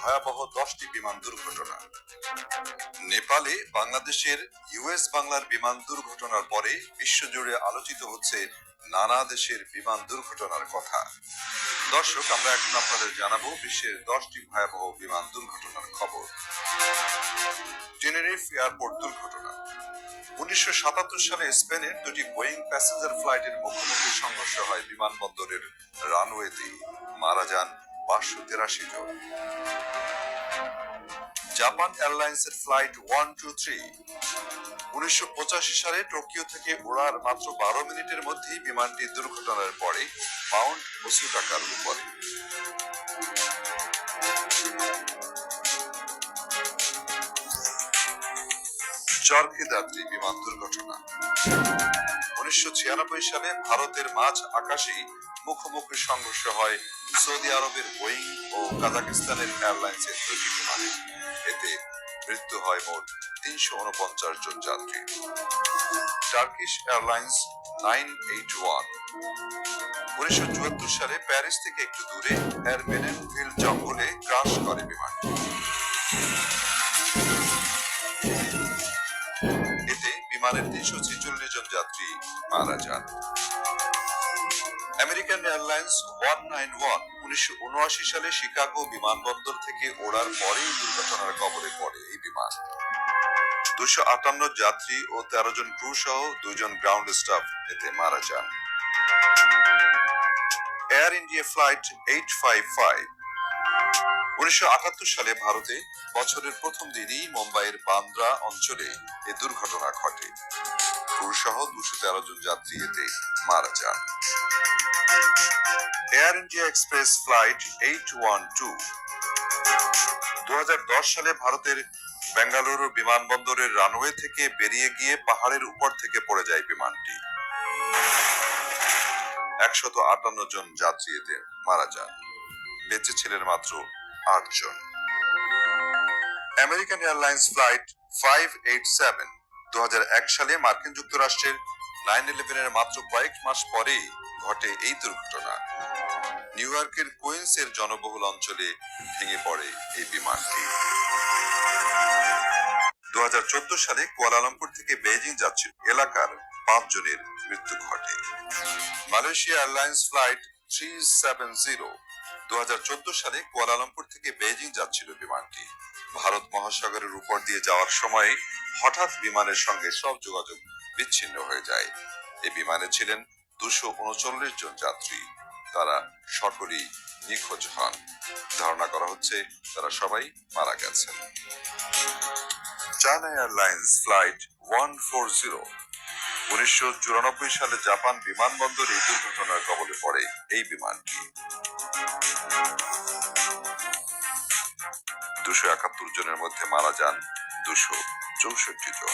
ভয়াবহ 10টি বিমান দুর্ঘটনা। নেপালে বাংলাদেশের ইউএস বাংলার বিমান দুর্ঘটনার পরে বিশ্বজুড়ে আলোচিত হচ্ছে নানা দেশের বিমান দুর্ঘটনার কথা। দর্শক, আমরা এখন আপনাদের জানাবো বিশ্বের 10টি ভয়াবহ বিমান দুর্ঘটনার খবর। টেনেরিফ এয়ারপোর্ট দুর্ঘটনা। 1977 সালে স্পেনের দুটি বোয়িং প্যাসেঞ্জার ফ্লাইটের মুখোমুখি সংঘর্ষ হয় বিমানবন্দরের রানওয়েতে। মারা যান 583 জন। জাপান এয়ারলাইন্সের ফ্লাইট 123 1985 সালে টোকিও থেকে ওড়ার মাত্র 12 মিনিটের মধ্যেই বিমানটি দুর্ঘটনার পরে মাউন্ট ওসুটাকার উপরে। চরকি দাদ্রি বিমান দুর্ঘটনা। 1996 সালে ভারতের মাঝ আকাশেই মুখোমুখি সংঘর্ষ হয় সৌদি আরবের বোয়িং ও কাজাকিস্তানের এয়ারলাইন্সের দুটি বিমানে। এতে মৃত্যু হয় মোট 349 জন যাত্রী। টার্কিশ এয়ারলাইন্স 981 1974 সালে প্যারিস থেকে একটু দূরে এরমেনেনভিল জঙ্গলে ক্রাশ করে বিমানটি। এতে বিমানের 346 জন যাত্রী মারা যান। আমেরিকান এয়ারলাইন্স 191 1979 সালে শিকাগো বিমানবন্দর থেকে ওড়ার পরেই দুর্ঘটনার কবলে পড়ে এই বিমান। 258 যাত্রী ও 13 জন ক্রু সহ 2 জন গ্রাউন্ড স্টাফ এতে মারা যান। এয়ার ইন্ডিয়া ফ্লাইট 855 1978 সালে ভারতে বছরের প্রথম দিনই মুম্বাইয়ের বান্দ্রা অঞ্চলে এ দুর্ঘটনা ঘটে। ক্রু সহ 213 জন যাত্রী এতে মারা যান। এয়ার ইন্ডিয়া এক্সপ্রেস ফ্লাইট 812 2010 সালে ভারতের বেঙ্গালুরু বিমানবন্দরের রানওয়ে থেকে বেরিয়ে গিয়ে পাহাড়ের উপর থেকে পড়ে যায় বিমানটি। 158 জন যাত্রী এতে মারা যান। বেঁচে ছিলেন মাত্র 8 জন। আমেরিকান এয়ারলাইন্স ফ্লাইট 587 2001 সালে মার্কিন যুক্তরাষ্ট্রের 9/11 এর মাত্র কয়েক মাস পরেই ঘটে এই দুর্ঘটনা। নিউ ইয়র্কের কুইন্স এর জনবহুল অঞ্চলে ভেঙে পড়ে এই বিমানটি। 2014 সালে কুয়ালালামপুর থেকে বেইজিং যাচ্ছিল এলাকার 5 জনের মৃত্যু ঘটে। মালয়েশিয়া এয়ারলাইন্স ফ্লাইট 370 2014 সালে কুয়ালালামপুর থেকে বেইজিং যাচ্ছিল বিমানটি। ভারত মহাসাগরের উপর দিয়ে যাওয়ার সময় হঠাৎ বিমানের সঙ্গে সব যোগাযোগ বিচ্ছিন্ন হয়ে যায়। এই বিমানে ছিলেন 239 জন যাত্রী। তারা সকলেই নিখোঁজ হন। ধারণা করা হচ্ছে তারা সবাই মারা গেছেন। চায়না এয়ারলাইন্স ফ্লাইট 140 1994 সালে জাপান বিমানবন্দরে এই দুর্ঘটনার কবলে পড়ে এই বিমানটি। 271 জনের মধ্যে মারা যান 264 জন।